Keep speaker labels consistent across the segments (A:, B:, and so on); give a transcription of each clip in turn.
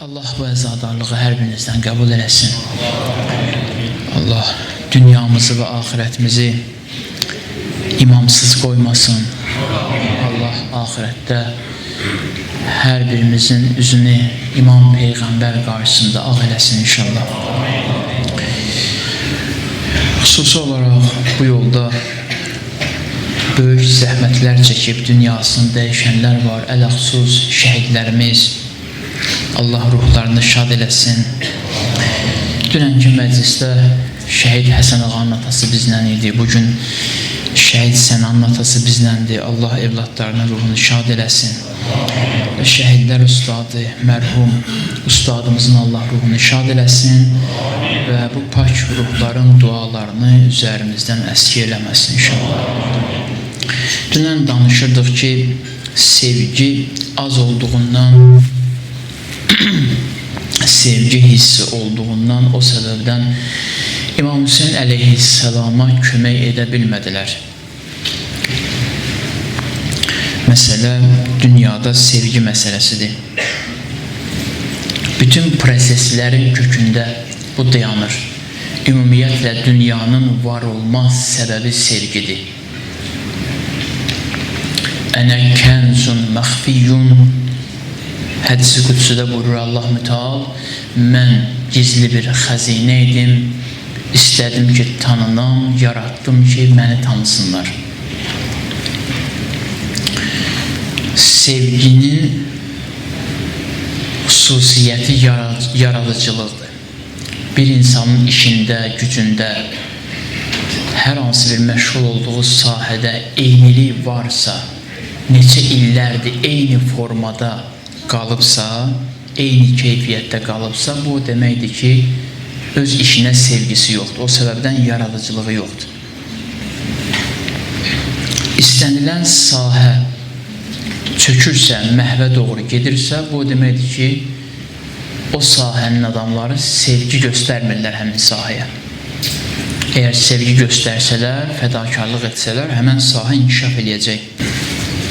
A: Allah bu əzadarlığı hər birinizdən qəbul eləsin. Allah dünyamızı və axirətimizi imamsız qoymasın. Allah axirətdə hər birimizin üzünü İmam Peyğəmbər qarşısında ağ eləsin inşallah. Xüsusi olaraq bu yolda böyük zəhmətlər çəkib dünyasını dəyişənlər var. Ələxsus şəhidlərimiz, Allah ruhlarını şad eləsin. Dünənki məclisdə şəhid Həsən ağanın atası bizlə idi. Bugün şəhid Sənanın atası bizləndir. Allah evlatlarının ruhunu şad eləsin. Şəhidlər ustadı, mərhum ustadımızın Allah ruhunu şad eləsin və bu pak ruhların dualarını üzərimizdən əski eləməsin inşallah. Dünən danışırdıq ki, sevgi az olduğundan, sevgi hissi olduğundan, o səbəbdən İmam Hüseyin əleyhissalama kömək edə bilmədilər. Məsələ dünyada sevgi məsələsidir. Bütün proseslərin kökündə bu dayanır. Ümumiyyətlə dünyanın var olma səbəbi sevgidir. Ənə kənzun məxfiyyun, hədisi qüdsüdə buyurur Allah Müteal, mən gizli bir xəzinə idim, istədim ki tanınam, yaratdım ki məni tanısınlar. Sevginin xüsusiyyəti yaradıcılıqdır. Bir insanın işində, gücündə, hər hansı bir məşğul olduğu sahədə eynilik varsa, neçə illərdir eyni formada qalıbsa, eyni keyfiyyətdə qalıbsa, bu deməkdir ki, öz işinə sevgisi yoxdur. O səbəbdən yaradıcılığı yoxdur. İstənilən sahə çökürsə, məhvə doğru gedirsə, bu deməkdir ki, o sahənin adamları sevgi göstərmirlər həmin sahəyə. Əgər sevgi göstərsələr, fədakarlıq etsələr, həmən sahə inkişaf eləyəcək.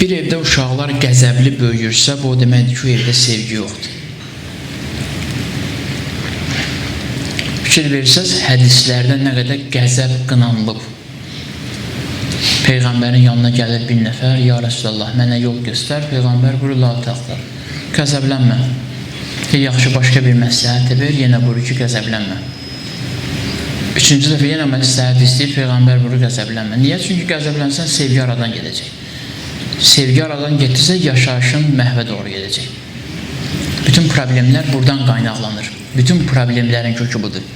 A: Bir evdə uşaqlar qəzəbli böyüyürsə, bu deməkdir ki, o evdə sevgi yoxdur. Fikir verirsəz, hədislərdə nə qədər qəzəb qınanılıb. Peyğəmbərin yanına gəlir bir nəfər, ya Rəsulullah, mənə yol göstər. Peyğəmbər buyurur, la təxtar, qəzəblənmə. Yaxşı, başqa bir məsləhət ver, yenə buyurur ki, qəzəblənmə. Üçüncü dəfə yenə məsləhət istəyir, Peyğəmbər buyurur, qəzəblənmə. Niyə? Çünki qəzəblənsən, sevgi aradan gedəcək. Sevgi aradan getirsə, yaşayışın məhvə doğru gedəcək. Bütün problemlər buradan qaynaqlanır. Bütün problemlərin kökü budur.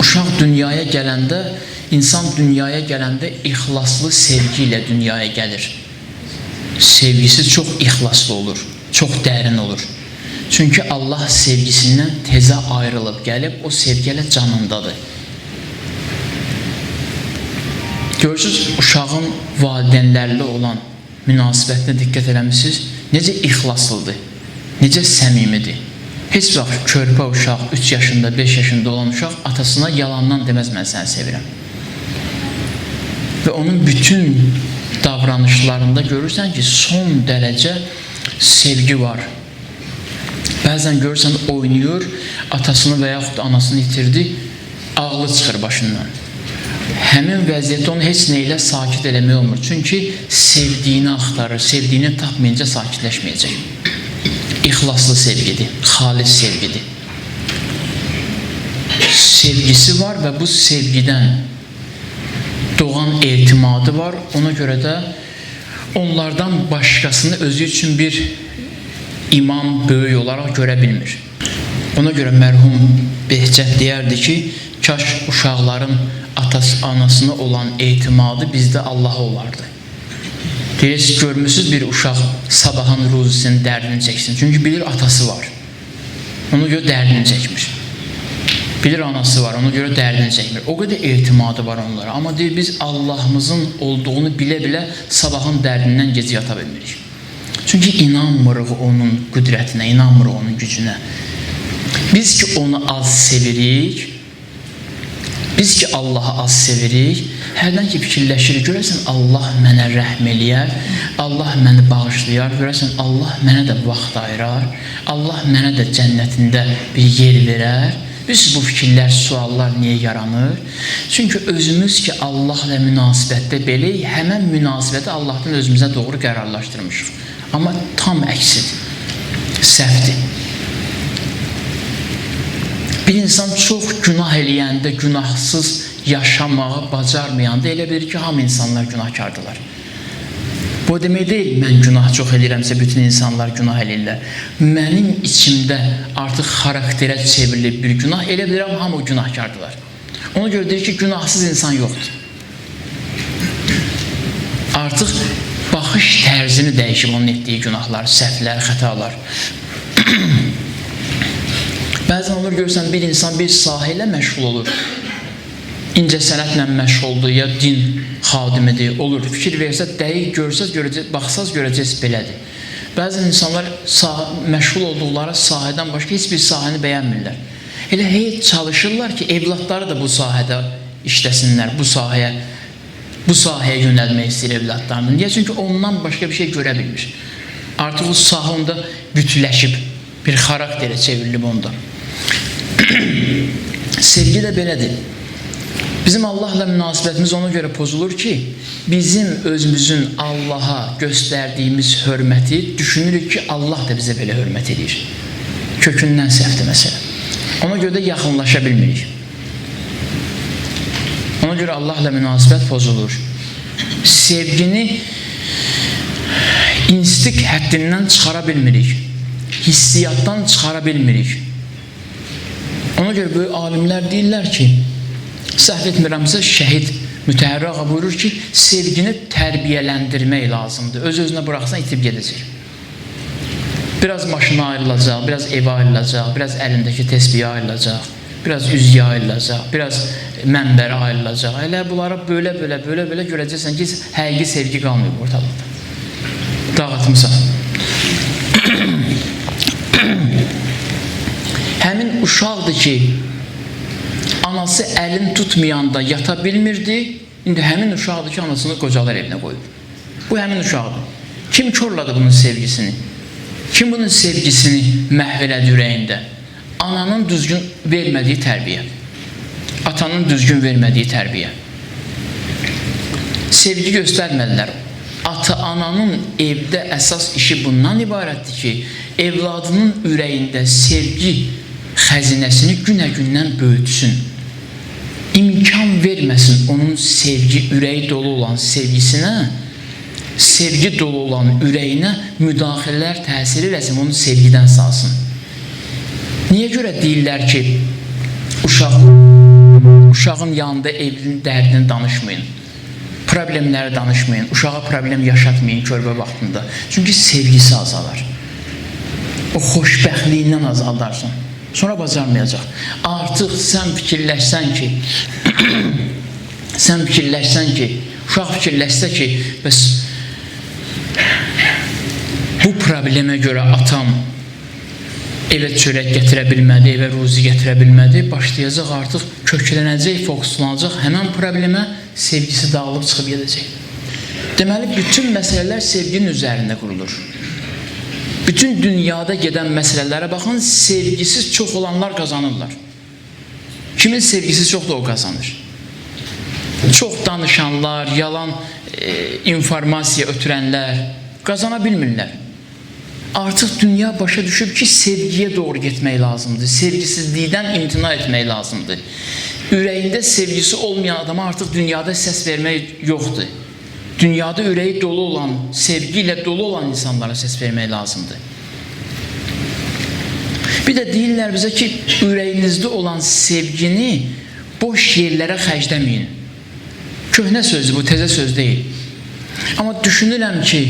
A: Uşaq dünyaya gələndə, insan dünyaya gələndə ixlaslı sevgi ilə dünyaya gəlir. Sevgisi çox ixlaslı olur, çox dərin olur. Çünki Allah sevgisindən tezə ayrılıb gəlib, o sevgi ilə canındadır. Görürsünüz, uşağın valideynlərlə olan münasibətinə diqqət eləmişsiniz, necə ixlaslıdır, necə səmimidir. Heç vaxt körpə uşaq, 3 yaşında, 5 yaşında olan uşaq atasına yalandan deməz, mən səni sevirəm. Və onun bütün davranışlarında görürsən ki, son dərəcə sevgi var. Bəzən görürsən, oynayır, atasını və yaxud anasını itirdi, ağlı çıxır başından. Həmin vəziyyətdə onu heç nə ilə sakit eləmək olmur. Çünki sevdiyini axtarır, sevdiyini tapmayınca sakitləşməyəcək. İxlaslı sevgidir, xalis sevgidir. Sevgisi var və bu sevgidən doğan etimadı var. Ona görə də onlardan başqasını özü üçün bir imam, böyük olaraq görə bilmir. Ona görə mərhum Behçət deyərdi ki, kaş uşaqların anasına olan etimadı bizdə Allaha olardı. Deyirsiniz, görmüsünüz bir uşaq sabahın ruzisinin dərdini çəksin. Çünki bilir atası var. Ona görə dərdini çəkmir. Bilir anası var, ona görə dərdini çəkmir. O qədər etimadı var onlara. Amma deyir, biz Allahımızın olduğunu bilə-bilə sabahın dərdindən gecə yata bilmirik. Çünki inanmırıq onun qüdrətinə, inanmırıq onun gücünə. Biz ki onu az sevirik, Biz ki Allahı az sevirik, hərdən ki fikirləşirik, görəsən Allah mənə rəhm eləyər, Allah məni bağışlayar, görəsən Allah mənə də vaxt ayırar, Allah mənə də cənnətində bir yer verər. Biz bu fikirlər, suallar niyə yaranır? Çünki özümüz ki Allahla münasibətdə beləyik, həmən münasibəti Allahdan özümüzə doğru qərarlaşdırmışıq. Amma tam əksidir, səhvdir. Bir insan çox günah eləyəndə, günahsız yaşamağı bacarmayanda elə bilir ki, hamı insanlar günahkardılar. Bu demək deyil, mən günah çox eləyirəmsə, bütün insanlar günah eləyirlər. Mənim içimdə artıq xarakterə çevrilib bir günah, elə bilirəm, hamı günahkardılar. Ona görə deyir ki, günahsız insan yoxdur. Artıq baxış tərzini dəyişib onun etdiyi günahlar, səhvlər, xətalar. Bəzən olur görürsən, bir insan bir sahə ilə məşğul olur. İncəsənətlə məşğuldur, ya din xadimidir, olur. Fikir versə, dəqiq görsəz, baxsaz görəcəz belədir. Bəzən insanlar məşğul olduqları sahədən başqa heç bir sahəni bəyənmirlər. Elə heç çalışırlar ki, evlatları da bu sahədə işləsinlər, bu sahəyə yönəlmək istəyir evlatlarını. Niyə? Çünki ondan başqa bir şey görə bilmir. Artıq o sahə onda bütləşib, bir xarakterə çevrilib onda. Sevgi də belədir. Bizim Allahla münasibətimiz ona görə pozulur ki, bizim özümüzün Allaha göstərdiyimiz hörməti düşünürük ki, Allah da bizə belə hörmət edir. Kökündən səhvdir məsələ. Ona görə də yaxınlaşa bilmirik. Ona görə Allahla münasibət pozulur. Sevgini instinkt həddindən çıxara bilmirik. Hissiyatdan çıxara bilmirik. Ona görə böyük alimlər deyirlər ki, səhv etmirəmsə şəhid Mütəhhir ağa buyurur ki, sevgini tərbiyələndirmək lazımdır. Öz-özünə buraxsan itib gedəcək. Biraz maşına ayrılacaq, biraz evə ayrılacaq, biraz əlindəki təsbiyə ayrılacaq, biraz üzüyə ayrılacaq, biraz mənbərə ayrılacaq. Elə bunlara belə görəcəksən ki, həqiqi sevgi qalmıyor ortalıqda. Dağıtmısan. Həmin uşaqdır ki, anası əlini tutmayanda yata bilmirdi, indi həmin uşaqdır ki, anasını qocalar evinə qoyub. Bu həmin uşaqdır. Kim körladı bunun sevgisini? Kim bunun sevgisini məhv elədi ürəyində? Ananın düzgün vermədiyi tərbiyə. Atanın düzgün vermədiyi tərbiyə. Sevgi göstərmədilər. Ata-ananın evdə əsas işi bundan ibarətdir ki, evladının ürəyində sevgi xəzinəsini günə-gündən böyütsün. İmkan verməsin onun sevgi, ürəyi dolu olan sevgisinə, sevgi dolu olan ürəyinə müdaxilələr təsir eləsin, onu sevgidən salsın. Niyə görə deyirlər ki, uşağın yanında evlinin dərdini danışmayın, problemləri danışmayın, uşağa problem yaşatmayın körpə vaxtında. Çünki sevgisi azalar. O xoşbəxtliyindən azaldarsan. Sonra bacarmayacaq. Artıq sən fikirləşsən ki, uşaq fikirləşsə ki, bəs bu problemə görə atam evə çörək gətirə bilmədi, evə ruzi gətirə bilmədi, başlayacaq artıq köklənəcək, fokuslanacaq, həmən problemə sevgisi dağılıb çıxıb gedəcək. Deməli, bütün məsələlər sevginin üzərində qurulur. Bütün dünyada gedən məsələlərə baxın, sevgisiz çox olanlar qazanırlar. Kimin sevgisi çoxdur, o qazanır. Çox danışanlar, yalan informasiya ötürənlər qazana bilmirlər. Artıq dünya başa düşüb ki, sevgiyə doğru getmək lazımdır. Sevgisizlikdən imtina etmək lazımdır. Ürəyində sevgisi olmayan adama artıq dünyada səs vermək yoxdur. Dünyada ürəyi dolu olan, sevgi ilə dolu olan insanlara səs vermək lazımdır. Bir də deyirlər bizə ki, ürəyinizdə olan sevgini boş yerlərə xərcləməyin. Köhnə sözdür, bu təzə söz deyil. Amma düşünürəm ki,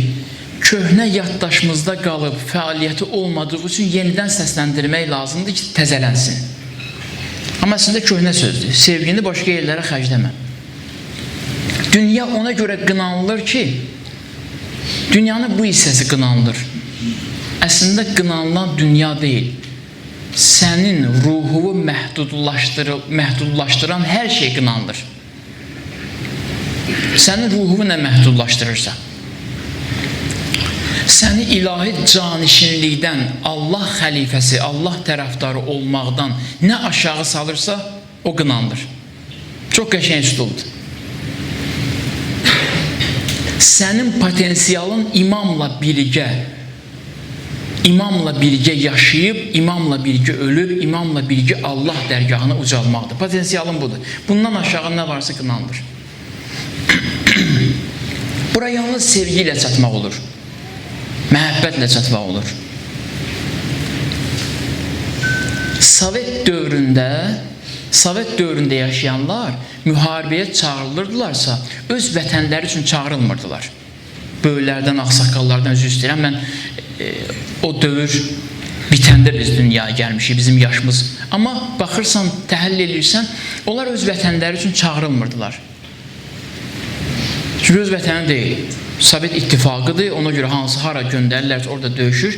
A: köhnə yaddaşımızda qalıb fəaliyyəti olmadığı üçün yenidən səsləndirmək lazımdır ki, təzələnsin. Amma əslində köhnə sözdür. Sevgini başqa yerlərə xərcləmə. Dünya ona görə qınanılır ki, dünyanın bu hissəsi qınanılır. Əslində qınanılan dünya deyil. sənin ruhunu məhdudlaşdıran hər şey qınanılır. Sənin ruhunu nə məhdudlaşdırırsa, səni ilahi canişinlikdən, Allah xəlifəsi, Allah tərəfdarı olmaqdan nə aşağı salırsa, o qınanılır. Çox qəşəng üslubdur. Sənin potensialın imamla birgə yaşayıb, imamla birgə ölüb, imamla birgə Allah dərgahına ucalmaqdır. Potensialın budur. Bundan aşağı nə varsa qınanılır. Bura yalnız sevgi ilə çatmaq olur. Məhəbbətlə çatmaq olur. Sovet dövründə yaşayanlar müharibəyə çağırılırdılarsa, öz vətənləri üçün çağırılmırdılar. Böyüklərdən, ağsaqqallardan üzr istəyirəm. Mən o dövr bitəndə biz dünyaya gəlmişik, bizim yaşımız. Amma baxırsan, təhlil edirsən, onlar öz vətənləri üçün çağırılmırdılar. Çünki öz vətəni deyil. Sovet ittifaqıdır, ona görə hansı hara göndərirlərsə orada döyüşür.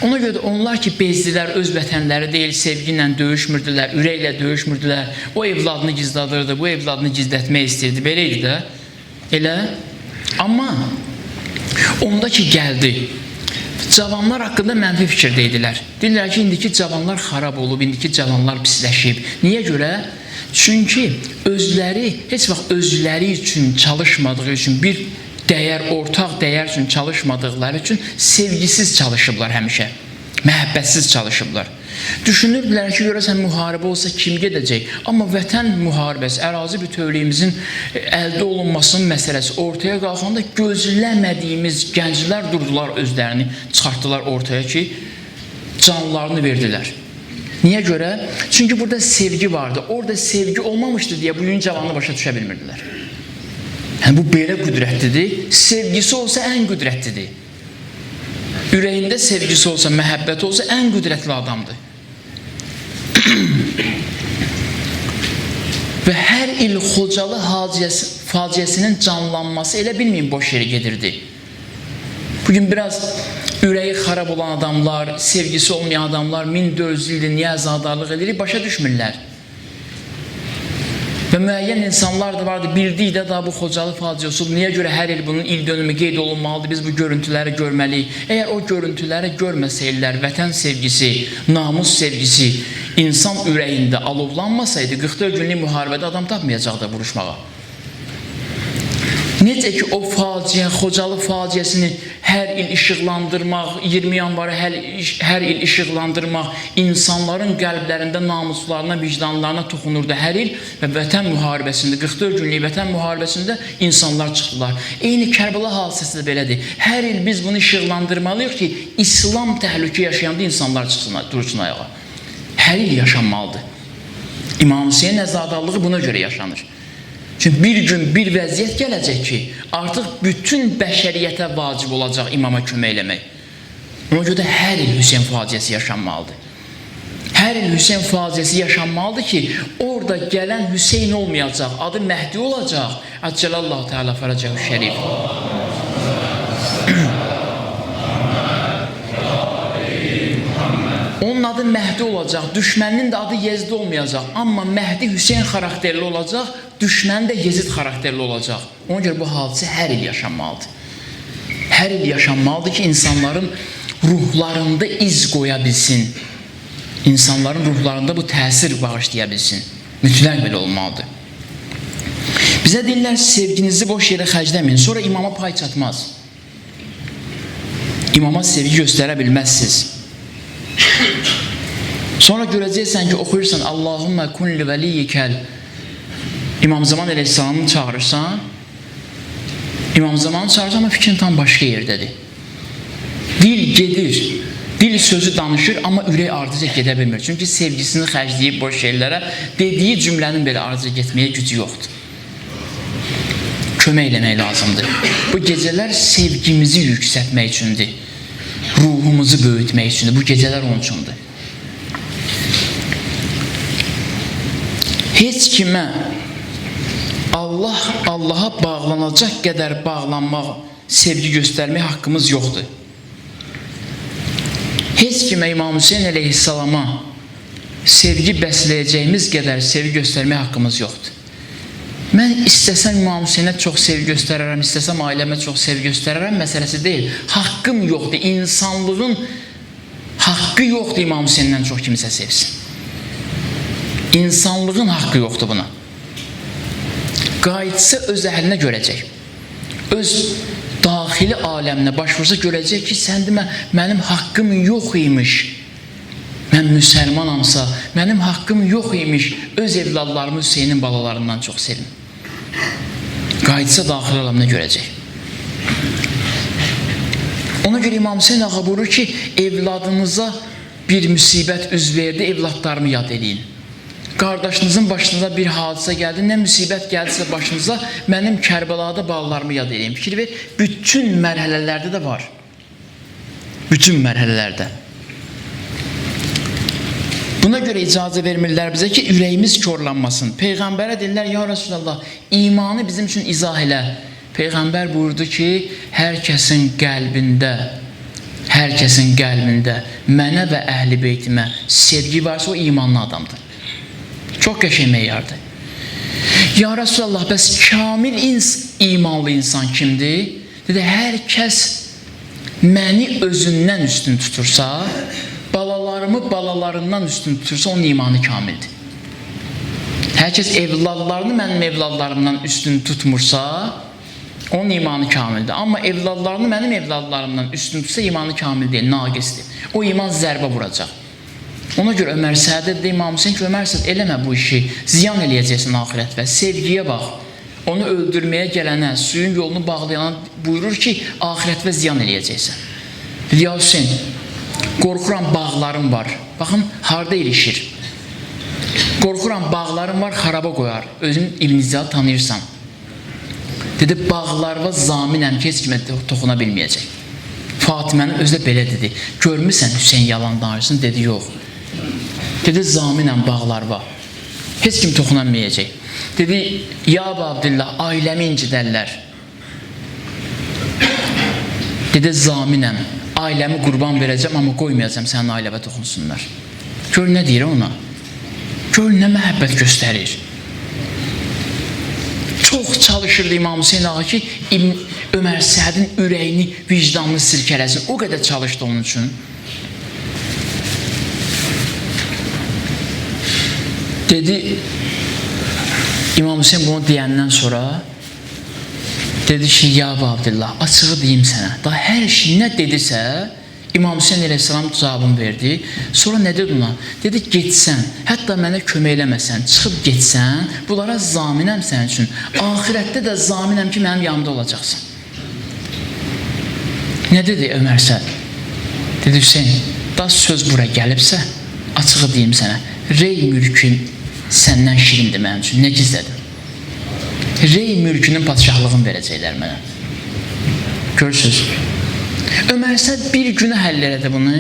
A: Ona görə də onlar ki, bezdilər, öz vətənləri deyil, sevgi ilə döyüşmürdülər, ürəklə döyüşmürdülər. O evladını gizladırdı, bu evladını gizlətmək istəyirdi, belə idi də. Elə. Amma onda ki, gəldi. Cavanlar haqqında mənfi fikirdə idilər. Deyirlər ki, indiki cavanlar xarab olub, indiki cavanlar pisləşib. Niyə görə? Çünki özləri, heç vaxt özləri üçün çalışmadığı üçün, bir ortaq dəyər üçün çalışmadıqları üçün sevgisiz çalışıblar həmişə. Məhəbbətsiz çalışıblar. Düşünürdülər ki, görəsən müharibə olsa kim gedəcək? Amma vətən müharibəsi, ərazi bütövlüyümüzün əldə olunmasının məsələsi ortaya qalxanda gözləmədiyimiz gənclər durdular, özlərini çıxartdılar ortaya ki, canlarını verdilər. Niyə görə? Çünki burada sevgi vardı. Orada sevgi olmamışdı deyə bugün cavanı başa düşə bilmirdilər. Yəni, bu belə qüdrətlidir. Sevgisi olsa ən qüdrətlidir. Ürəyində sevgisi olsa, məhəbbəti olsa ən qüdrətli adamdır. Və hər il Xocalı faciəsinin canlanması elə bilməyin boş yeri gedirdi. Bugün biraz ürəyi xarab olan adamlar, sevgisi olmayan adamlar 1400 ildir niyə əzadarlıq edirik, başa düşmürlər. Və müəyyən insanlar da vardı, bildikdə daha bu Xocalı faciəsi olub, niyə görə hər il bunun il dönümü qeyd olunmalıdır, biz bu görüntüləri görməliyik. Əgər o görüntüləri görməsəyirlər, vətən sevgisi, namus sevgisi insan ürəyində alovlanmasaydı, 44 günlük müharibədə adam tapmayacaqdı vuruşmağa. Necə ki, o faciə, Xocalı faciəsini hər il işıqlandırmaq, 20 yanvarı hər il işıqlandırmaq, insanların qəlblərində namuslarına, vicdanlarına toxunurdu hər il və vətən müharibəsində, 44 günlük vətən müharibəsində insanlar çıxdılar. Eyni Kərbəla hadisəsi də belədir. Hər il biz bunu işıqlandırmalıyıq ki, İslam təhlükə yaşayanda insanlar dursun ayağa. Hər il yaşanmalıdır. İmam Hüseyin əzadallığı buna görə yaşanır. Çünki bir gün bir vəziyyət gələcək ki, artıq bütün bəşəriyyətə vacib olacaq imama kömək eləmək. Ona görə də hər il Hüseyin faciəsi yaşanmalıdır. Hər il Hüseyin faciəsi yaşanmalıdır ki, orada gələn Hüseyin olmayacaq, adı Məhdi olacaq. Əcəlallahu Teala fərəcəhu şərif. Onun adı Məhdi olacaq, düşməninin də adı Yezid olmayacaq. Amma Məhdi Hüseyin xarakterli olacaq, düşməni də Yezid xarakterli olacaq. Ona görə bu hadisə hər il yaşanmalıdır. Hər il yaşanmalıdır ki, insanların ruhlarında iz qoya bilsin. İnsanların ruhlarında bu təsir bağışlaya bilsin. Mütləq belə olmalıdır. Bizə deyirlər, sevginizi boş yerə xərcləməyin, sonra imama pay çatmaz. İmama sevgi göstərə bilməzsiniz. Sonra görəcəksən ki, oxuyursan Allahümmə kun li vəliyyikəl. İmam Zaman əleyhissalamını çağırırsan, İmam Zamanı çağırırsan, amma fikrin tam başqa yerdədir. Dil gedir, dil sözü danışır, amma ürək ardıca gedə bilmir. Çünki sevgisini xərcləyib boş şeylərə, dediyi cümlənin belə ardıca getməyə gücü yoxdur. Kömək eləmək lazımdır. Bu gecələr sevgimizi yüksətmək üçündür. Ruhumuzu böyütmək üçündür. Bu gecələr onun üçündür. Heç kimə Allaha bağlanacaq qədər bağlanmaq, sevgi göstərmək haqqımız yoxdur. Heç kimə İmam Hüseyin əleyhissalama sevgi bəsləyəcəyimiz qədər sevgi göstərmək haqqımız yoxdur. Mən istəsəm İmam Hüseynə çox sevgi göstərərəm, istəsəm ailəmə çox sevgi göstərərəm məsələsi deyil. Haqqım yoxdur, insanlığın haqqı yoxdur İmam Hüseyndən çox kimisə sevsin. İnsanlığın haqqı yoxdur buna. Qayıtsa öz əhlinə görəcək. Öz daxili aləminə başvursa görəcək ki, sən demə, mənim haqqım yox imiş. Mən müsəlmanamsa, mənim haqqım yox imiş. Öz evladlarımı Hüseynin balalarından çox sevim. Qayıtsa daxili aləminə görəcək. Ona görə İmam Hüseyn ağa buyurur ki, evladınıza bir müsibət üz verdi, evladlarımı yad eləyin. Qardaşınızın başınıza bir hadisə gəldi, nə müsibət gəldisə başınıza, mənim Kərbəlada balalarımı yad eləyin. Fikir ver, bütün mərhələlərdə də var. Bütün mərhələlərdə. Buna görə icazə vermirlər bizə ki, ürəyimiz korlanmasın. Peyğəmbərə deyirlər, ya Resulallah, imanı bizim üçün izah elə. Peyğəmbər buyurdu ki, hər kəsin qəlbində mənə və əhl-i beytimə sevgi varsa o imanlı adamdır. Çox qəşəng meyardır. Ya Resulallah, bəs kamil imanlı insan kimdir? Dedi, hər kəs məni özündən üstün tutursa, balalarımı balalarından üstün tutursa, onun imanı kamildir. Hər kəs evladlarını mənim evladlarımdan üstün tutmursa, onun imanı kamildir. Amma evladlarını mənim evladlarımdan üstün tutsa, imanı kamil deyil, naqisdir. O iman zərbə vuracaq. Ona görə Ömər Səd dedi, İmam Hüseyin ki, Ömər Səd eləmə bu işi, ziyan eləyəcəksin axirət və sevgiyə bax. Onu öldürməyə gələnə, suyun yolunu bağlayana buyurur ki, axirət və ziyan eləyəcəksən. Dedi, ya Hüseyin, qorxuram bağlarım var. Baxın, harada ilişir. Qorxuram bağlarım var, xaraba qoyar. Özün İbn Ziyad tanıyırsan. Dedi, bağlarva zaminəm ki, heç kimə toxuna bilməyəcək. Fatimənin özü də belə dedi. Görmüsən Hüseyin yalan danışsın? Dedi, yox. Dedi, zaminəm bağlarva. Heç kim toxunamayacaq. Dedi, ya Abdillah, ailəmi incidərlər. Dedi, zaminəm. Ailəmi qurban verəcəm, amma qoymayacam sənin ailəvə toxunsunlar. Gör nə deyir ona? Gör nə məhəbbət göstərir. Çox çalışırdı İmam Hüseyin ağa ki, Ömər Sədin ürəyini, vicdanını silkələsin. O qədər çalışdı onun üçün. Dedi, İmam Hüseyin bunu deyəndən sonra dedi ki, ya Abdillah, açığı deyim sənə. Daha hər şey nə dedisə, İmam Hüseyin əleyhissalam cavabını verdi. Sonra nə dedi ona? Dedi, getsən, hətta mənə kömək eləməsən, çıxıb getsən, bunlara zaminəm sənin üçün. Ahirətdə də zaminəm ki, mənim yanımda olacaqsan. Nə dedi Ömər Səd? Dedi, Hüseyin, daha söz bura gəlibsə, açığı deyim sənə, rey mülkün səndən şirindir mənim üçün, nə gizlədim? Rey mülkünün padişahlığını verəcəklər mənə. Görürsünüz. Ömər Səd bir günə həll elədi bunu.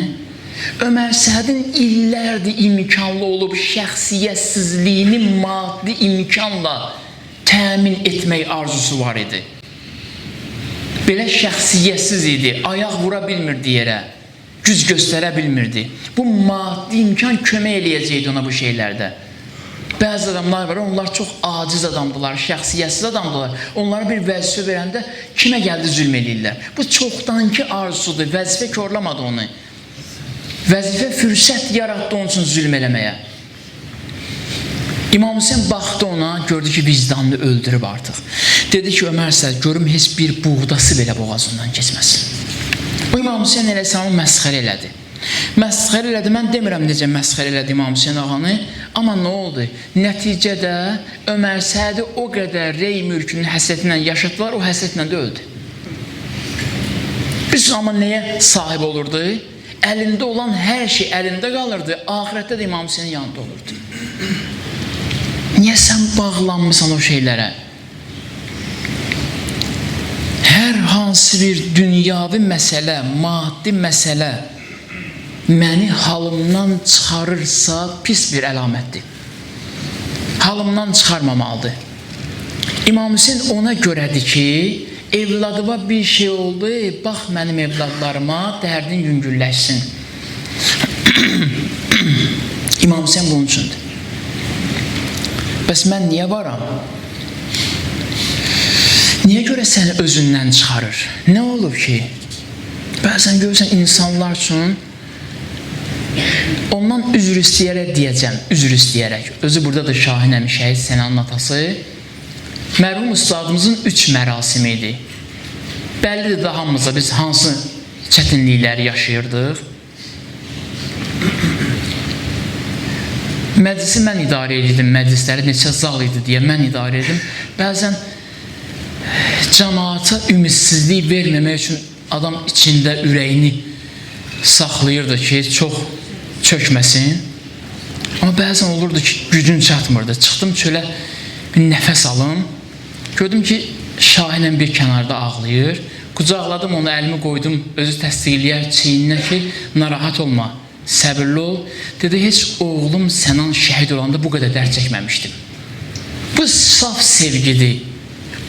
A: Ömər Sədin illərdir imkanlı olub şəxsiyyətsizliyini maddi imkanla təmin etmək arzusu var idi. Belə şəxsiyyətsiz idi, ayaq vura bilmirdi yerə, güc göstərə bilmirdi. Bu maddi imkan kömək eləyəcəkdi ona bu şeylərdə. Bəzi adamlar var, onlar çox aciz adamdılar, şəxsiyyətsiz adamdılar. Onlara bir vəzifə verəndə kimə gəldi zülm eləyirlər. Bu çoxdanki arzudur, vəzifə körlamadı onu. Vəzifə fürsət yaratdı onun üçün zülm eləməyə. İmam Hüseyin baxdı ona, gördü ki, vicdanını öldürüb artıq. Dedi ki, Ömər Səd, görüm heç bir buğdası belə boğazından keçməsin. Bu İmam Hüseyin əleyhissalamı məsxərə elədi. Məsxərə elədi, mən demirəm necə məsxərə elədi İmam Hüseyin ağanı, amma nə oldu? Nəticədə Ömər Sədi o qədər rey mülkünün həsrətinlə yaşatdılar, o həsrətlə də öldü. Biz amma nəyə sahib olurdu? Əlində olan hər şey əlində qalırdı, ahirətdə də İmam Hüseynin yanında olurdu. Niyə sən bağlanmısan o şeylərə? Hər hansı bir dünyavi məsələ, maddi məsələ məni halımdan çıxarırsa pis bir əlamətdir. Halımdan çıxarmamalıdır. İmam Hüseyin ona görədir ki, evladıma bir şey oldu, bax mənim evladlarıma dərdin yüngülləşsin. İmam Hüseyin bunun üçündür. Bəs mən niyə varam? Niyə görə səni özündən çıxarır? Nə olub ki? Bəzən görürsən insanlar üçün ondan üzr istəyərək deyəcəm, üzr istəyərək. Özü buradadır Şahin əmi şəhid Sənanın atası. Mərhum ustadımızın 3 mərasimi idi. Bəllidir də hamımıza biz hansı çətinlikləri yaşayırdıq. Məclisi mən idarə edirdim, məclisləri neçə zal idi deyə mən idarə edirdim. Bəzən cəmaata ümidsizlik verməmək üçün adam içində ürəyini saxlayırdı ki, çox çökməsin. Amma bəzən olurdu ki, gücün çatmırdı. Çıxdım çölə, bir nəfəs alım. Gördüm ki, Şahinlə bir kənarda ağlayır. Qucaqladım onu, əlimi qoydum, özü təsdiqləyər çiyninə ki, narahat olma, səbirli ol. Dedi, heç oğlum Sənan şəhid olanda bu qədər dərd çəkməmişdim. Bu saf sevgidir.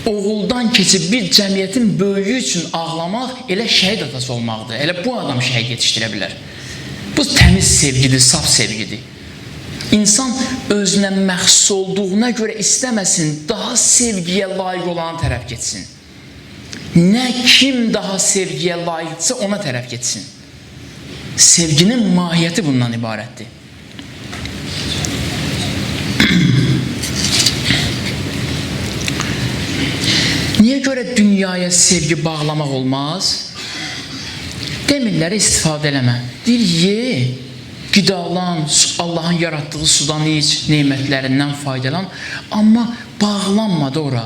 A: Oğuldan keçib bir cəmiyyətin böyüyü üçün ağlamaq elə şəhid atası olmaqdır. Elə bu adam şəhid yetişdirə bilər. Bu təmiz sevgidir, saf sevgidir. İnsan özünə məxsus olduğuna görə istəməsin, daha sevgiyə layiq olana tərəf getsin. Nə kim daha sevgiyə layiqdirsə ona tərəf getsin. Sevginin mahiyyəti bundan ibarətdir. Niyə görə dünyaya sevgi bağlamaq olmaz? Demirləri istifadə eləmə. Deyir, ye, qidalan, Allahın yaratdığı sudan iç, neymətlərindən faydalan, amma bağlanma da ora.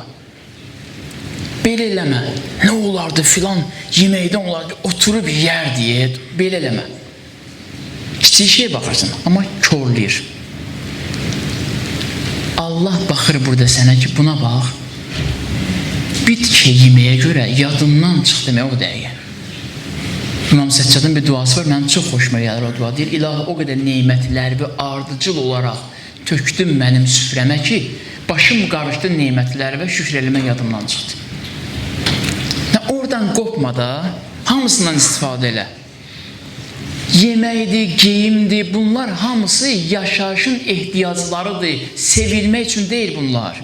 A: Belə eləmə. Nə olardı filan yeməkdən olardı, oturub yer deyə, belə eləmə. Kiçik şey baxırsan, amma körləyir. Allah baxır burada sənə ki, buna bax. Bitki yeməyə görə yadından çıx demək o dəqiqə. İmam Səccadın bir duası var, mənim çox xoşuma gəlir o dua. Deyir, İlahi o qədər neymətləri ardıcıl olaraq tökdüm mənim süfrəmə ki, başım qarışdı neymətləri və şükür eləmək yadımdan çıxdı. Oradan qopma da, hamısından istifadə elə. Yeməkdir, geyimdir, bunlar hamısı yaşayışın ehtiyaclarıdır. Sevilmək üçün deyil bunlar.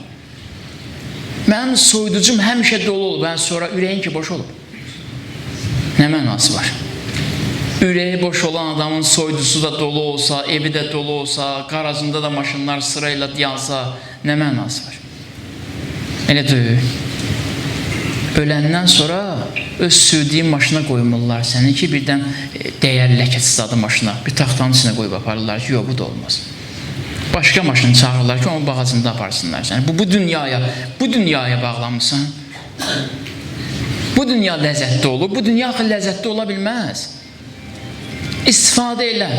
A: Mənim soyuducum həmişə dolu olub, sonra ürəyin ki boş olub. Nə mənası var? Ürəyi boş olan adamın soyudusu da dolu olsa, evi də dolu olsa, qarajında da maşınlar sırayla dayansa, nə mənası var? Elə deyil. Öləndən sonra öz sürdüyün maşına qoymurlar səni ki, birdən dəyər ləkəsiz adı maşına, bir taxtanın içine qoyub aparırlar ki, yox, bu da olmaz. Başqa maşını çağırırlar ki, onun bağacında aparsınlar səni. Bu dünyaya bağlanmışsan. Bu dünya ləzzətli olur, bu dünya axı ləzzətli ola bilməz. İstifadə elə.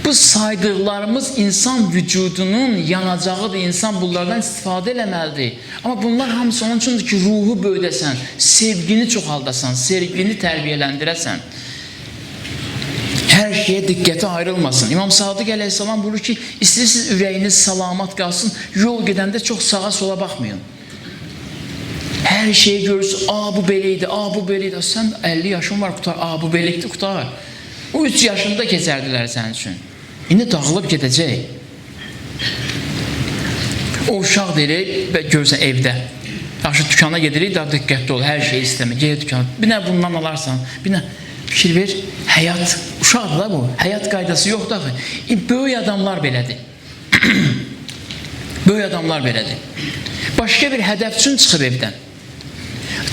A: Bu saydıqlarımız insan vücudunun yanacağıdır, insan bunlardan istifadə eləməlidir. Amma bunlar hamısı onun üçündür ki, ruhu böyüdəsən, sevgini çoxaldasan, sevgini tərbiyələndirəsən. Hər şeyə diqqəti ayrılmasın. İmam Sadiq əleyhissalam buyurur ki, istəyirsiniz ürəyiniz salamat qalsın, yol gedəndə çox sağa sola baxmayın. Hər şeyi görürsün, bu beləydi, bu beləydi. Sən 50 yaşın var, qutar, bu beləkdir, qutar. O 3 yaşında keçərdilər sənin üçün. İndi dağılıb gedəcək. O uşaq deyirik, görürsən evdə. Yaxşı, dükana gedirik, daha diqqətli ol, hər şeyi istəmə, gel dükana. Bir nə bundan alarsan, bir nə fikir ver, həyat, uşaqdır da bu, həyat qaydası yoxdur axı. Böyük adamlar belədir. Böyük adamlar belədir. Başqa bir hədəf üçün çıxıb evdən.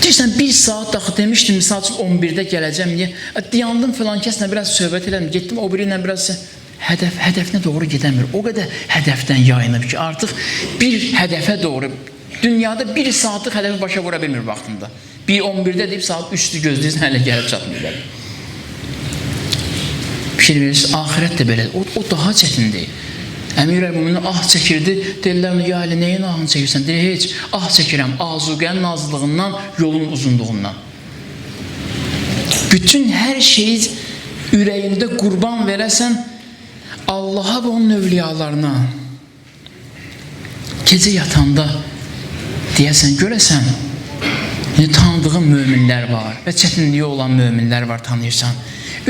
A: Deyirsən, 1 saat daxı demişdim, misal üçün 11-də gələcəm, niyə? Dayandım filan kəslə, biraz söhbət elədim, getdim o biri ilə biraz hədəfinə doğru gedəmir. O qədər hədəfdən yayınıb ki, artıq bir hədəfə doğru, dünyada 1 saatlıq hədəfi başa vura bilmir vaxtında. 11-də deyib, saat 3-dür gözləyirsən, hələ gəlib çatmırlar. Bir şey verirsiniz, ahirət də belədir, o daha çətindir. Əmir-əl-Müminin çəkirdi, deyirlər, ya elə nəyin ahını çəkirsən? Deyir, heç, çəkirəm, azuqənin azlığından, yolun uzunluğundan. Bütün hər şeyi ürəyində qurban verəsən, Allaha və onun övliyalarına gecə yatanda deyəsən, görəsən, tanıdığın möminlər var və çətinliyi olan möminlər var, tanıyırsan.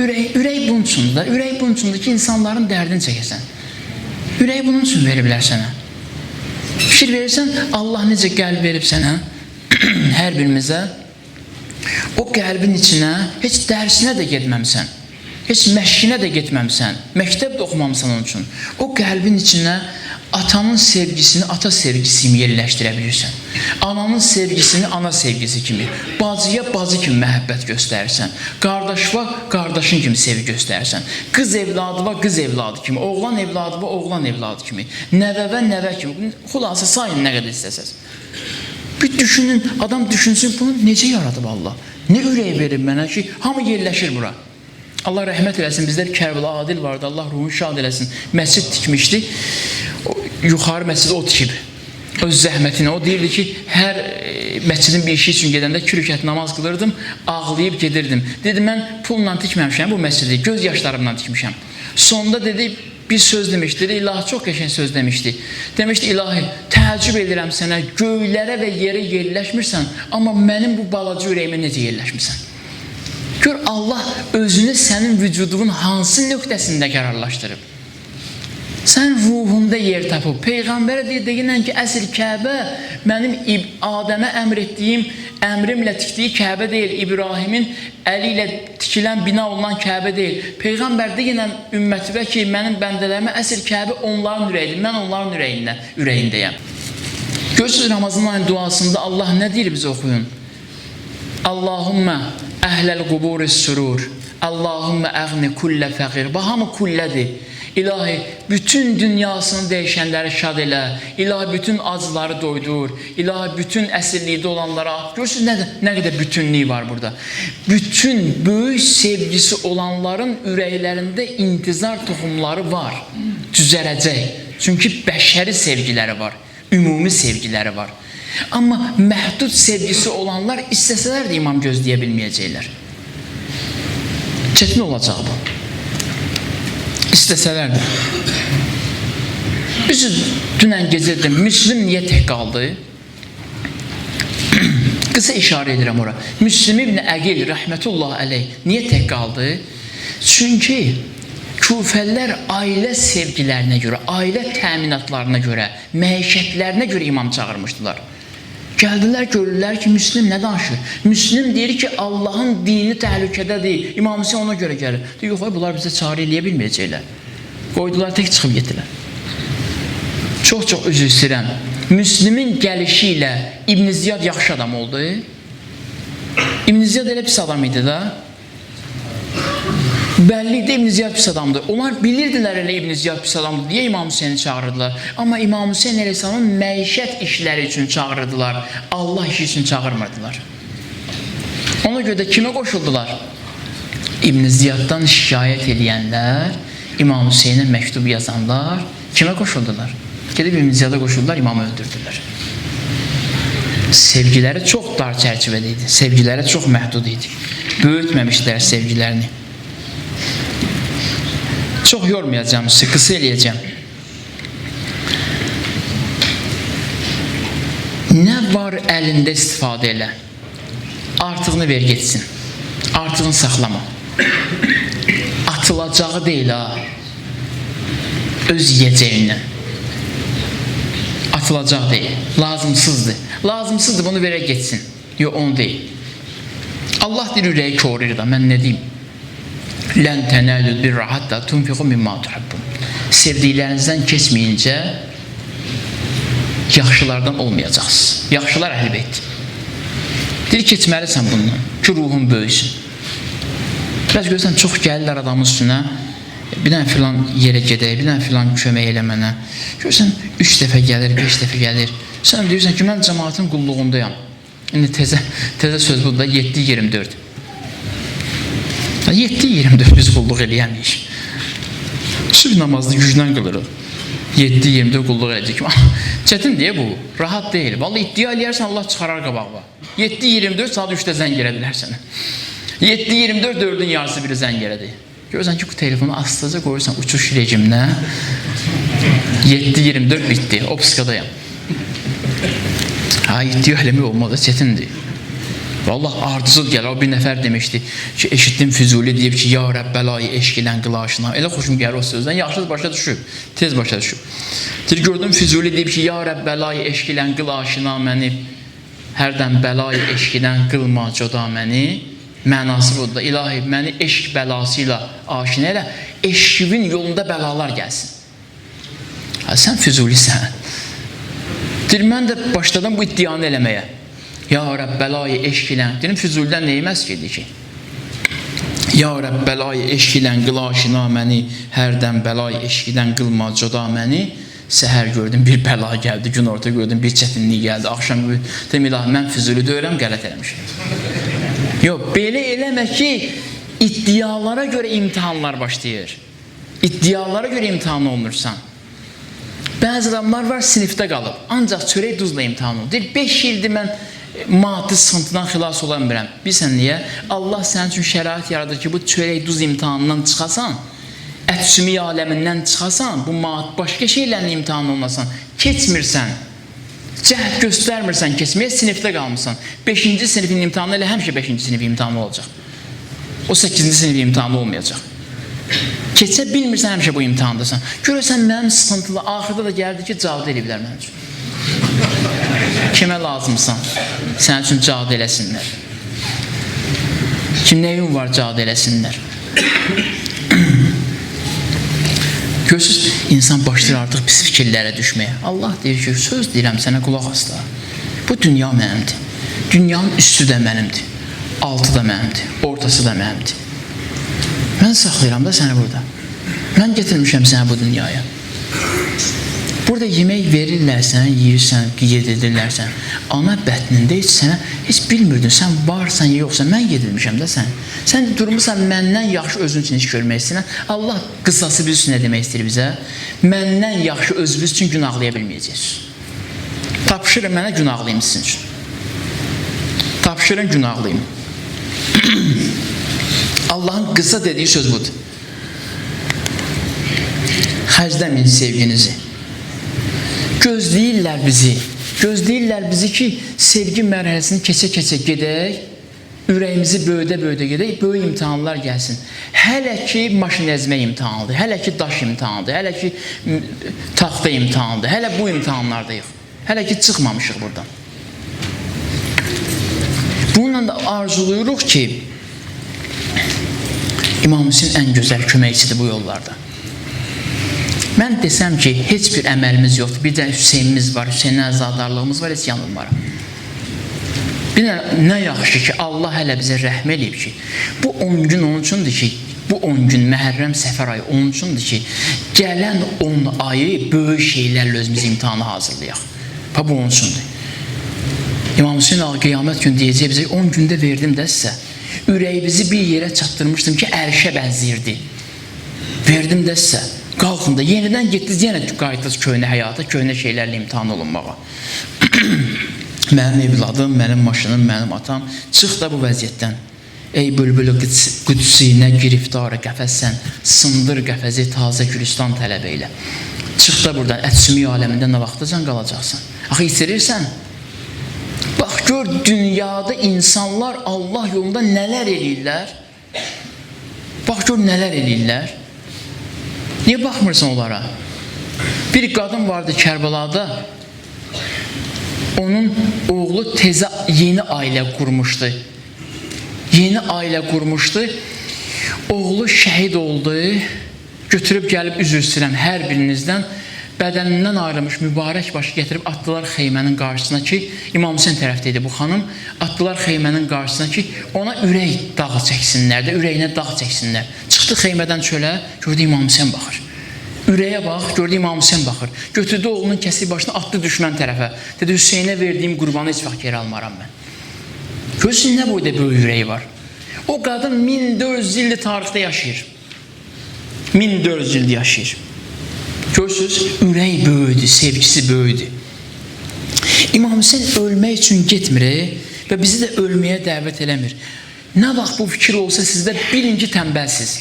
A: Ürək bunun üçündür da, ürək bunun üçündür ki, insanların dərdini çəkəsən. Ürəyi bunun üçün veriblər sənə. Fikir verirsən, Allah necə qəlb verib sənə, hər birimizə. O qəlbin içinə heç dərsinə də getməmsən, heç məşqinə də getməmsən, məktəb də oxumamsan onun üçün. O qəlbin içinə atanın sevgisini ata sevgisi kimi yerləşdirə bilirsən. Ananın sevgisini ana sevgisi kimi, bacıya bacı kimi məhəbbət göstərirsən. Qardaşva qardaşın kimi sevgi göstərirsən. Qız evladıva qız evladı kimi, oğlan evladıva oğlan evladı kimi, nəvəvə nəvə kimi. Xulası sayın nə qədər istəsəz. Bir düşünün, adam düşünsün bunu necə yaradıb Allah? Nə ürək verir mənə ki, hamı yerləşir bura. Allah rəhmət eləsin, bizlər Kərbəla Adil vardı, Allah ruhunu şad eləsin. Məscid tikmişdi, yuxarı məscidi o tikib. Öz zəhmətinə, o deyirdi ki, hər məscidin bir işi üçün gedəndə 2 rükət namaz qılırdım, ağlayıb gedirdim. Dedi, mən pulla tikməmişəm bu məscidi, göz yaşlarımdan tikmişəm. Sonda dedi, bir söz demişdi, ilahi çox qəşəng söz demişdi. Demişdi, ilahi, təəccüb edirəm sənə, göylərə və yerə yerləşmirsən, amma mənim bu balaca ürəyimə necə yerləşmirsən? Gör, Allah özünü sənin vücudunun hansı nöqtəsində qərarlaşdırıb. Sən ruhunda yer tapıb. Peyğəmbərə deyilən ki, əsl Kəbə mənim Adəmə əmr etdiyim, əmrimlə tikdiyi Kəbə deyil, İbrahimin əli ilə tikilən, bina olunan Kəbə deyil. Peyğəmbər deyilən ümmətivə ki, mənim bəndələrimə əsl Kəbə onların ürəyidir, mən onların ürəyindəyəm. Görürsünüz, Ramazan ayın duasında Allah nə deyir bizə oxuyun? Allahümmə əhləl quburis surur, Allahümmə əğni kullə fəqir. Hamı kullədir. İlahi, bütün dünyasını dəyişənləri şad elə. İlahi, bütün acıları doydur. İlahi, bütün əsirlikdə olanlara. Görürsünüz, nə qədər bütünlük var burada. Bütün böyük sevgisi olanların ürəklərində intizar toxumları var. Düzələcək. Çünki bəşəri sevgiləri var. Ümumi sevgiləri var. Amma məhdud sevgisi olanlar istəsələr də imam gözləyə bilməyəcəklər. Çətin olacaq bu. İstəsələr də. Üzü dünən gecədə Müslim niyə tək qaldı? Qısa işarə edirəm ora. Müslim ibn Əqil rəhmətullah əleyh niyə tək qaldı? Çünki Kufəllər ailə sevgilərinə görə, ailə təminatlarına görə, məişətlərinə görə imam çağırmışdılar. Gəldilər, görürlər ki, Müslim nə danışır? Müslim deyir ki, Allahın dini təhlükədədir. İmam Hüseyin ona görə gəlir. Deyir, yox, bunlar bizə çağrı eləyə bilməyəcəklər. Qoydular, tək çıxıb getdilər. Çox-çox üzr istəyirəm. Müslimin gəlişi ilə İbn Ziyad yaxşı adam oldu. İbn Ziyad elə pis adam idi da. Bəllidir, İbn Ziyad pis adamdır. Onlar bilirdilər elə İbn Ziyad pis adamdır deyə İmam Hüseyni çağırdılar. Amma İmam Hüseyin əleyhissalamın məişət işləri üçün çağırdılar. Allah işi üçün çağırmırdılar. Ona görə də kimə qoşuldular? İbn Ziyaddan şikayət edənlər, İmam Hüseynə məktub yazanlar kimə qoşuldular? Gedib İbn Ziyada qoşuldular, imamı öldürdülər. Sevgiləri çox dar çərçivədə idi. Sevgiləri çox məhdud idi. Böyütməmişdilər sevgilərini. Çox yormayacağım sizi, qısa eləyəcəm. Nə var əlində istifadə elə. Artığını ver getsin. Artığını saxlama. Atılacağı deyil ha. Öz yiyəcəyindən. Atılacaq deyil. Lazımsızdır. Lazımsızdır, bunu verə getsin. Yox, onu deyil. Allah deyir, ürəyi koruyur da, mən nə deyim? Lən tənəlül birra hatta tunfiqu mimma tuhibbun. Sevdiklərinizdən keçməyincə yaxşılardan olmayacaqsınız. Yaxşılar əhl beyt. Deyir, keçməlisən bundan ki, ruhun böyüsün. Biraz görürsən, çox gəlirlər adamın üstünə, bir dənə filan yerə gedək, bir dənə filan kömək elə mənə. Görürsən, 3 dəfə gəlir, 5 dəfə gəlir. Sən deyirsən ki, mən cəmaatın qulluğundayam. İndi təzə söz budur da 7-24. 7-24 biz qulluq eləyəməyik. Sübh namazını gücdən qılırıq. 7-24 qulluq eləyəcək. Çətin deyə bu, rahat deyil. Vallahi iddia eləyərsən, Allah çıxarar qabağına. 7-24 saat 3-də zəng elə bilər sənə. 7-24 4-ün yarısı biri zəng elədi. Görürsən ki, bu telefonu astaca qoyursan uçuş rejiminə. 7-24 bitdi, obskadayam. Ha, iddia eləmək olmadı, çətindir. Vallahi ardıcıl gəlir. O bir nəfər demişdi ki, eşitdim Füzuli deyib ki, ya Rəbb bəlayı eşq ilə qılaşına. Elə xoşum gəlir o sözdən. Yaxşı başa düşüb, tez başa düşüb. Deyir, gördüm Füzuli deyib ki, ya Rəbb bəlayı eşq ilə qılaşına məni, hərdən bəlayı eşq ilə qılma coda məni. Mənası budur. İlahi, məni eşq bəlası ilə aşina elə, eşqin yolunda bəlalar gəlsin. Sən Füzulisən. Deyir, mən də başladım bu iddianı eləməyə. Ya Rəbb bəlayı eşq ilə, deyim Füzulidən neyməz ki? Ya Rəbb bəlayı eşq ilə qılaşına məni, hərdən bəlayı eşqidən qılma coda məni. Səhər gördüm bir bəla gəldi, gün orta gördüm bir çətinlik gəldi, axşam dedim ilahi mən Füzuli deyirəm, qələt eləmişim. Yox, belə eləmə ki, iddialara görə imtihanlar başlayır. İddialara görə imtihan olunursan. Bəzi adamlar var sinifdə qalıb, ancaq çörək duzla imtihan olur. Deyir, 5 ildir mən maddi sıxıntıdan xilas ola bilmirəm. Bilirsən niyə? Allah sənin üçün şərait yaradır ki, bu çörək duz imtihanından çıxasan, ət-sümü aləmindən çıxasan, bu başqa şeylərin imtihanı olmasan, keçmirsən, cəhd göstərmirsən keçməyə, sinifdə qalmışsan. 5-ci sinifin imtihanı elə həmişə 5-ci sinif imtihanı olacaq. O 8-ci sinif imtihanı olmayacaq. Keçə bilmirsən həmişə bu imtihandasan. Görürsən mənim sıxıntılı, axırda da gəldi ki, cavab eləyiblər mənim üçün. Kimə lazımsan? Sənin üçün cavab eləsinlər. Kim nəyin var cavab eləsinlər? Görürsünüz, insan başlayır artıq pis fikirlərə düşməyə. Allah deyir ki, söz deyirəm sənə qulaq asla. Bu dünya mənimdir. Dünyanın üstü də mənimdir. Altı da mənimdir. Ortası da mənimdir. Mən saxlayıram da səni burada. Mən getirmişəm səni bu dünyaya. Burada yemək verirlərsən, yiyirsən, yedirdirlərsən. Ana bətnində heç bilmirdin, sən varsan, yoxsa, mən yedirmişəm də sən. Sən durmuşsan, məndən yaxşı özün üçün iş görmək istəyirsən. Allah qısası biz üçün nə demək istəyir bizə? Məndən yaxşı özünüz üçün günahlaya bilməyəcəksiniz. Tapşırın mənə günahlayım sizin üçün. Tapşırın günahlayım. Allahın qısa dediyi söz budur. Xərcləməyin sevginizi. Gözləyirlər bizi ki, sevgi mərhələsini keçə-keçə gedək, ürəyimizi böyüdə-böyüdə gedək, böyük imtihanlar gəlsin. Hələ ki, maşın əzmək imtihanıdır, hələ ki, daş imtihanıdır, hələ ki, taxta imtihanıdır, hələ bu imtihanlardayıq, hələ ki, çıxmamışıq buradan. Bununla da arzuluyuruq ki, İmam Hüseyin ən gözəl köməkçidir bu yollarda. Mən desəm ki, heç bir əməlimiz yoxdur, bir də Hüseynimiz var, Hüseynin əzadarlığımız var, heç yanılmaram. Bir də nə yaxşı ki, Allah hələ bizə rəhm eləyib ki, bu 10 gün onun üçündür ki, bu 10 gün Məhərrəm Səfər ayı onun üçündür ki, gələn 10 ayı böyük şeylərlə özümüz imtihanı hazırlayaq. Bu onun üçündür. İmam Hüseyin ağa qiyamət günü deyəcək bizə, 10 gündə verdim də sizə. Ürəyimizi bir yerə çatdırmışdım ki, ərşə bənziyirdi. Verdim də sizə. Qalxın da, yenidən getdiniz, yenə qayıtdınız köhnə həyata, köhnə şeylərlə imtihan olunmağa. Mənim evladım, mənim maşınım, mənim atam, çıx da bu vəziyyətdən. Ey bülbülü qüdüsünə giriftarı qəfəssən, sındır qəfəzi tazə Gülistan tələb elə. Çıx da buradan, ət-sümü aləmində nə vaxtacan qalacaqsan. Axı itirirsən. Bax, gör, dünyada insanlar Allah yolunda nələr eləyirlər. Bax, gör, nələr eləyirlər. Niyə baxmırsan onlara? Bir qadın vardı Kərbəlada, onun oğlu tezə yeni ailə qurmuşdu. Oğlu şəhid oldu, götürüb gəlib üzr istəyirəm hər birinizdən, bədənindən ayrılmış mübarək başı gətirib atdılar xeymənin qarşısına ki, İmam Hüseyin tərəfdə idi bu xanım, atdılar xeymənin qarşısına ki, ona ürək dağ çəksinlər də, ürəyinə dağ çəksinlər. Çıxdı xeymədən çölə, gördü İmam Hüseyin baxır. Ürəyə bax, gördü İmam Hüseyin baxır. Götürdü oğlunun kəsik başını, atdı düşmən tərəfə. Dedi, Hüseyinə verdiyim qurbanı heç vaxt geri almaram mən. Görürsün, nə boyda böyük ürəyi var. O qadın 1400 ildir tarixdə yaşayır. 1400 ildir yaşayır. Görürsünüz, ürək böyüdü, sevgisi böyüdü. İmam Hüseyin ölmək üçün getmir və bizi də ölməyə dəvət eləmir. Nə vaxt bu fikir olsa sizdə bilin ki, tənbəlsiz.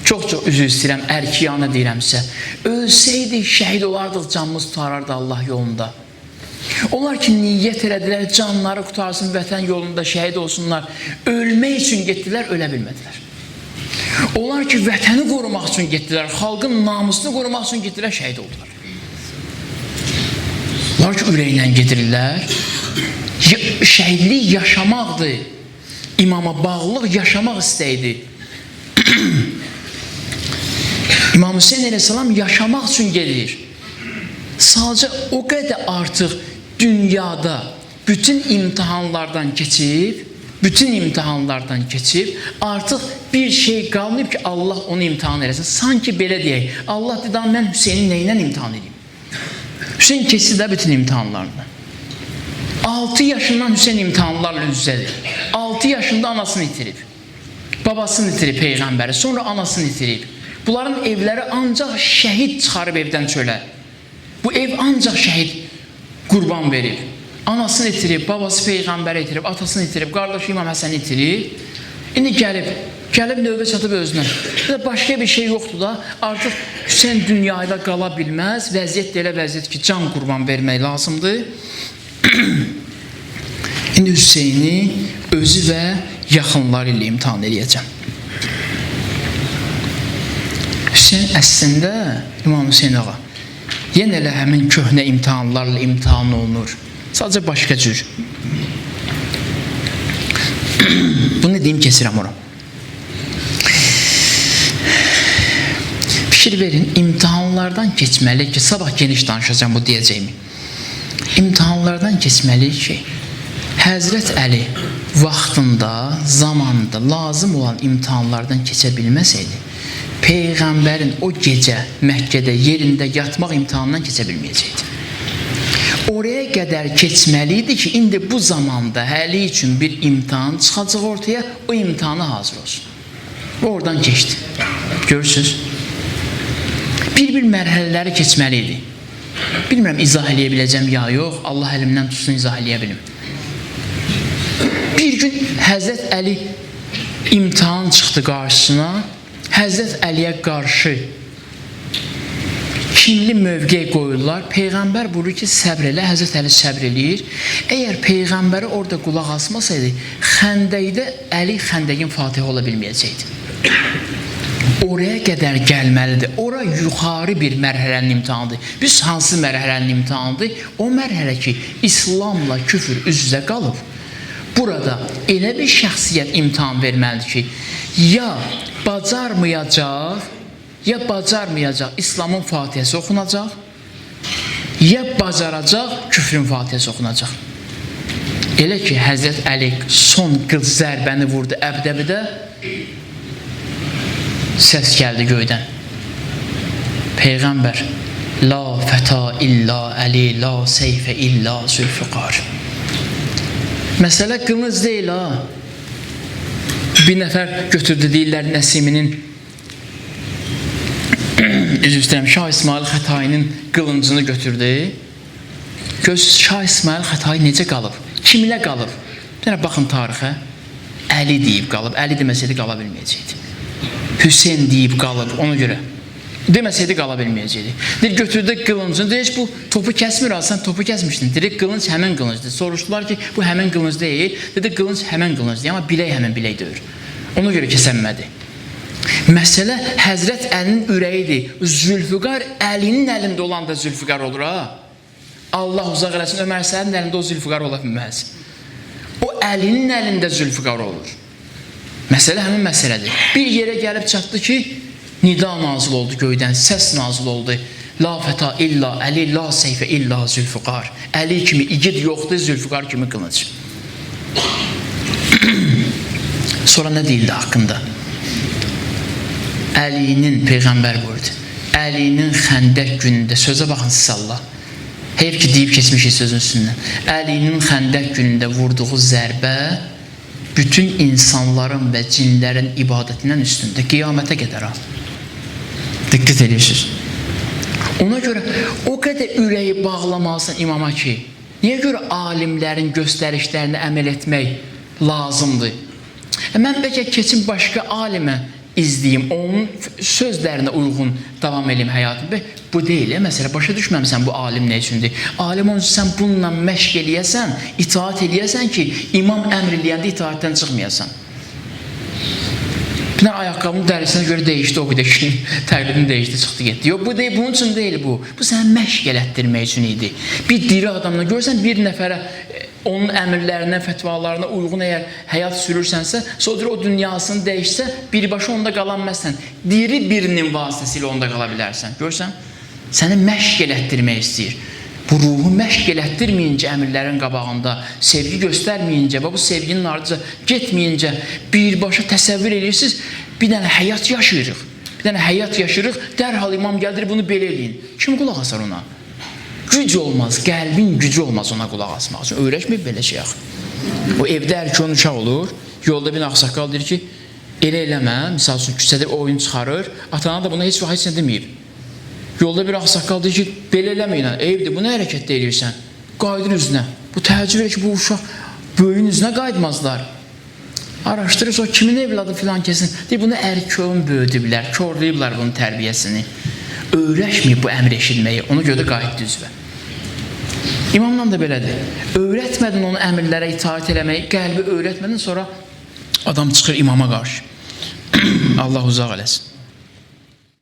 A: Çox-çox üzr istəyirəm, ərkiyana deyirəm sizə. Ölsəydik, şəhid olardıq, canımız tutarardı Allah yolunda. Onlar ki, niyyət elədilər, canları qutarsın, vətən yolunda şəhid olsunlar. Ölmək üçün getdilər, ölə bilmədilər. Onlar ki, vətəni qorumaq üçün getdilər, xalqın namusunu qorumaq üçün getdilər, şəhid oldular. Onlar ki, ürəklə gedirlər. Şəhidlik yaşamaqdır. İmama bağlılıq yaşamaq istəyidir. İmam Hüseyin əleyhissalam yaşamaq üçün gedir. Sadəcə o qədər artıq dünyada bütün imtihanlardan keçib, artıq bir şey qalmayıb ki, Allah onu imtihan eləsin. Sanki belə deyək, Allah dedi, mən Hüseyni neylə imtihan edeyim? Hüseyin keçdi də bütün imtihanlarını. 6 yaşından Hüseyin imtihanlarla üz-üzədir. 6 yaşında anasını itirib, babasını itirib Peyğəmbəri, sonra anasını itirib. Bunların evləri ancaq şəhid çıxarıb evdən çölə. Bu ev ancaq şəhid qurban verib. Anasını itirib, babası Peyğəmbəri itirib, atasını itirib, qardaşı İmam Həsəni itirib. İndi gəlib növbə çatıb özünə. Başqa bir şey yoxdur da, artıq Hüseyin dünyada qala bilməz, vəziyyət də elə vəziyyət ki, can qurban vermək lazımdır. İndi Hüseyni özü və yaxınları ilə imtihan edəcəm. Hüseyin əslində, İmam Hüseyin ağa, yenə elə həmin köhnə imtihanlarla imtihan olunur. Sadəcə başqa cür. Bunu deyim, kesirəm ora. Fikir verin, imtihanlardan keçməli ki, sabah geniş danışacağım bu deyəcəyimi. İmtihanlardan keçməli ki, Həzrət Əli vaxtında, zamanında lazım olan imtihanlardan keçə bilməsəydi, Peyğəmbərin o gecə Məkkədə yerində yatmaq imtihanından keçə bilməyəcəkdi. Oraya qədər keçməli idi ki, indi bu zamanda həli üçün bir imtihan çıxacaq ortaya, o imtihana hazır olsun. O oradan keçdi. Görürsünüz? Bir mərhələləri keçməli idi. Bilmirəm, izah eləyə biləcəm ya yox, Allah əlimdən tutsun, izah eləyə bilim. Bir gün Həzrət Əli imtihan çıxdı qarşısına, Həzrət Əliyə qarşı kinli mövqe qoyurlar. Peyğəmbər buyurur ki, səbr elə, Həzrət Əli səbr eləyir. Əgər Peyğəmbəri orada qulaq asmasaydı, xəndəkdə Əli xəndəkin Fatihə ola bilməyəcəkdi. Oraya qədər gəlməlidir. Ora yuxarı bir mərhələnin imtihanıdır. Biz hansı mərhələnin imtihanıdır? O mərhələ ki, İslamla küfür üz-üzə qalıb. Burada elə bir şəxsiyyət imtihan verməlidir ki, ya bacarmayacaq İslamın Fatihəsi oxunacaq, ya bacaracaq küfrün Fatihəsi oxunacaq. Elə ki, Həzrət Əli son qız zərbəni vurdu Əbdəbidə, səs gəldi göydən. Peyğəmbər, la fəta illa Əli, la seyfə illa zülfüqar. Məsələ qılınc deyil ha. Bir nəfər götürdü, deyirlər Nəsiminin, üzr istəyirəm, Şah İsmail Xətainin qılıncını götürdü. Görsünüz, Şah İsmail Xətai necə qalıb? Kimlə qalıb? Baxın tarixə. Əli deyib qalıb. Əli deməsəydi qala bilməyəcəkdi. Hüseyin deyib qalıb, ona görə. Deməsəydi qala bilməyəcəkdi. Deyir, götürdü qılıncını, deyir, bu topu kəsmir, sən topu kəsmişdin. Deyir, qılınc həmən qılıncdır. Soruşdular ki, bu həmən qılınc deyil. Dedi, qılınc həmən qılıncdır, amma bilək həmən bilək deyir. Ona görə kəsənmədi. Məsələ Həzrət Əlinin ürəyidir. Zülfüqar Əlinin əlində olan da Zülfüqar olur ha. Allah uzaq eləsin, Ömər Səhərin əlində o Zülfüqar ola bilməz. O Əlinin əlində Zülfüqar olur. Məsələ həmin məsələdir. Bir yerə gəlib çatdı ki, nida nazil oldu göydən, səs nazil oldu. La fəta illa Əli, la seyfə illa Zülfüqar. Əli kimi igid yoxdur, Zülfüqar kimi qılınc. Sonra nə deyildi haqqında? Əlinin, Peyğəmbər buyurdu, Əlinin xəndək günündə, sözə baxın siz Allah, heyf ki deyib keçmişik sözün üstündən, Əlinin xəndək günündə vurduğu zərbə bütün insanların və cinlərin ibadətindən üstündə, qiyamətə qədər al. Diqqət edirsiniz. Ona görə o qədər ürəyi bağlamalısın imama ki, niyə görə alimlərin göstərişlərini əməl etmək lazımdır? Mən bəlkə keçim başqa alimə, izləyim, onun sözlərinə uyğun davam edeyim həyatımda. Bu deyil, məsələ başa düşməmisən bu alim nə üçündür? Alim onun üçün sən bununla məşq eləyəsən, itaat eləyəsən ki, imam əmr eləyəndə itaatdən çıxmayasan. Bir dənə ayaqqabının dərisinə görə dəyişdi, o qədər ki, təqlidini dəyişdi, çıxdı, getdi. Yox, bu deyil, bunun üçün deyil bu. Bu sənə məşq elətdirmək üçün idi. Bir diri adamla görsən, bir nəfərə onun əmrlərinə, fətvalarına uyğun əgər həyat sürürsənsə, sonra o dünyasını dəyişsə, birbaşa onda qalanməzsən. Diri birinin vasitəsilə onda qala bilərsən. Görsən, səni məşq elətdirmək istəyir. Bu ruhu məşq elətdirməyincə əmrlərin qabağında, sevgi göstərməyincə və bu sevginin ardıca getməyincə birbaşa təsəvvür edirsiniz, bir dənə həyat yaşayırıq. Bir dənə həyat yaşayırıq, dərhal imam gəldir, bunu belə eləyin. Kim qulaq asar ona? Güc olmaz, qəlbin gücü olmaz ona qulaq asmaq üçün. Öyrəşməyib belə şey yaxı. O evdə erkən uşaq olur, yolda bir ağsaqqal deyir ki, elə eləmə, misal üçün küçədə oyun çıxarır, atana da buna heç vaxt heç nə deməyib. Yolda bir ağsaqqal deyir ki, belə eləməyin, eyibdir, bu nə hərəkətdə eləyirsən? Qayıdır üzünə. Bu təəccüb edir ki, bu uşaq böyüyün üzünə qaydmazlar. Araşdırır, o kimin evladı filan kesin. Deyir, bunu ərköyün böyüdüblər, korlayıblar bunun tərbiyəsini. Öyrəşməyib bu əmr eşitməyi, ona görə də qayıtdı üzvə. İmamla da belədir. Öyrətmədin onu əmrlərə itaat eləməyi, qəlbi öyrətmədin, sonra adam çıxır imama qarşı. Allah uzaq eləsin.